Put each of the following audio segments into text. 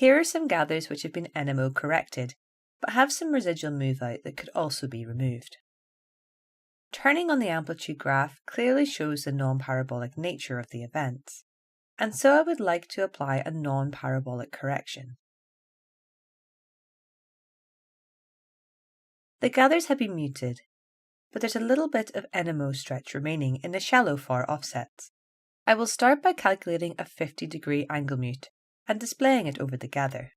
Here are some gathers which have been NMO corrected, but have some residual move out that could also be removed. Turning on the amplitude graph clearly shows the non-parabolic nature of the events, and so I would like to apply a non-parabolic correction. The gathers have been muted, but there's a little bit of NMO stretch remaining in the shallow far offsets. I will start by calculating a 50-degree angle mute and displaying it over the gather.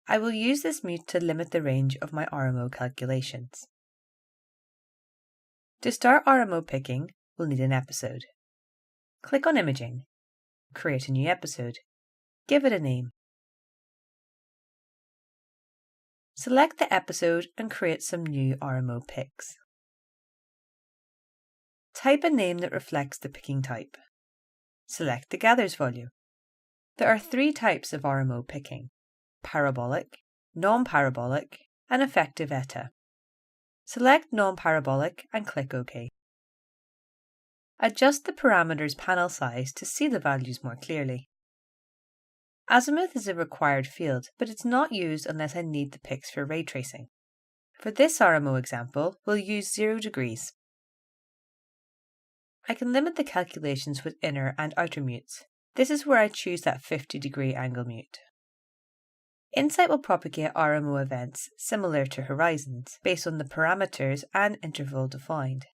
I will use this mute to limit the range of my RMO calculations. To start RMO picking, we'll need an episode. Click on Imaging, create a new episode, give it a name. Select the episode and create some new RMO picks. Type a name that reflects the picking type. Select the gathers volume. There are 3 types of RMO picking: parabolic, non-parabolic, and effective eta. Select non-parabolic and click OK. Adjust the parameters panel size to see the values more clearly. Azimuth is a required field, but it's not used unless I need the picks for ray tracing. For this RMO example, we'll use 0 degrees. I can limit the calculations with inner and outer mutes. This is where I choose that 50-degree angle mute. Insight will propagate RMO events similar to horizons, based on the parameters and interval defined.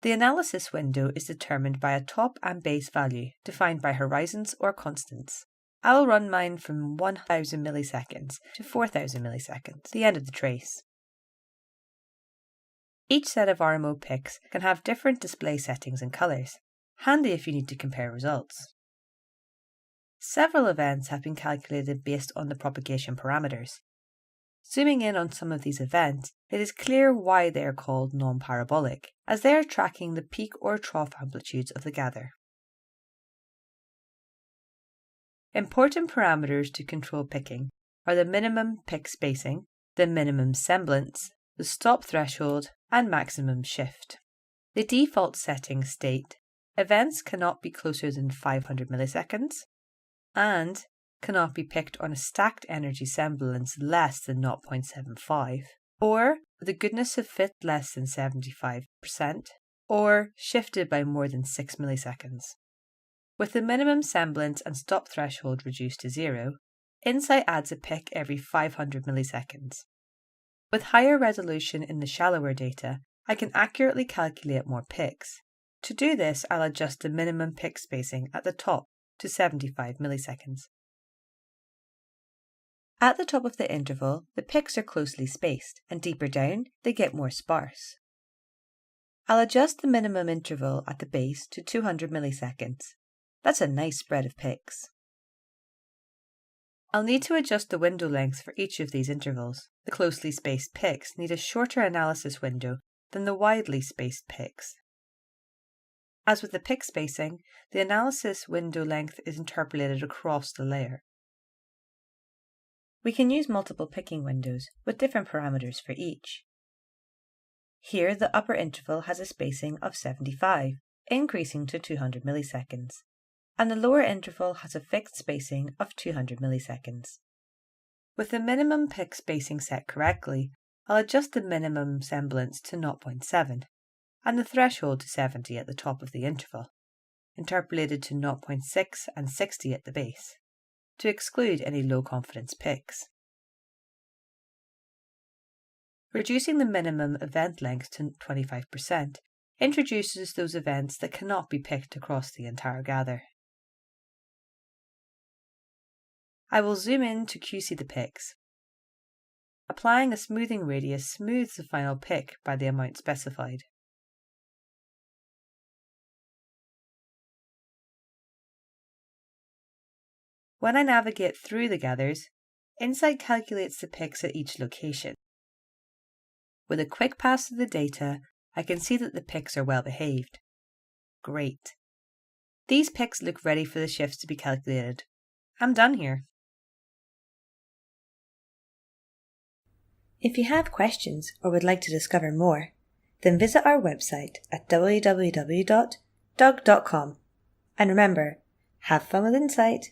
The analysis window is determined by a top and base value, defined by horizons or constants. I will run mine from 1000 milliseconds to 4000 milliseconds, the end of the trace. Each set of RMO picks can have different display settings and colours, handy if you need to compare results. Several events have been calculated based on the propagation parameters. Zooming in on some of these events, it is clear why they are called non-parabolic, as they are tracking the peak or trough amplitudes of the gather. Important parameters to control picking are the minimum pick spacing, the minimum semblance, the stop threshold, and maximum shift. The default settings state events cannot be closer than 500 milliseconds and cannot be picked on a stacked energy semblance less than 0.75, or with a goodness of fit less than 75%, or shifted by more than 6 milliseconds. With the minimum semblance and stop threshold reduced to 0, Insight adds a pick every 500 milliseconds. With higher resolution in the shallower data, I can accurately calculate more picks. To do this, I'll adjust the minimum pick spacing at the top to 75 milliseconds. At the top of the interval, the picks are closely spaced, and deeper down, they get more sparse. I'll adjust the minimum interval at the base to 200 milliseconds. That's a nice spread of picks. I'll need to adjust the window length for each of these intervals. The closely spaced picks need a shorter analysis window than the widely spaced picks. As with the pick spacing, the analysis window length is interpolated across the layer. We can use multiple picking windows with different parameters for each. Here, the upper interval has a spacing of 75, increasing to 200 milliseconds, and the lower interval has a fixed spacing of 200 milliseconds. With the minimum pick spacing set correctly, I'll adjust the minimum semblance to 0.7 and the threshold to 70 at the top of the interval, interpolated to 0.6 and 60 at the base, to exclude any low confidence picks. Reducing the minimum event length to 25% introduces those events that cannot be picked across the entire gather. I will zoom in to QC the picks. Applying a smoothing radius smooths the final pick by the amount specified. When I navigate through the gathers, Insight calculates the picks at each location. With a quick pass of the data, I can see that the picks are well behaved. Great. These picks look ready for the shifts to be calculated. I'm done here. If you have questions or would like to discover more, then visit our website at www.doug.com. And remember, have fun with Insight.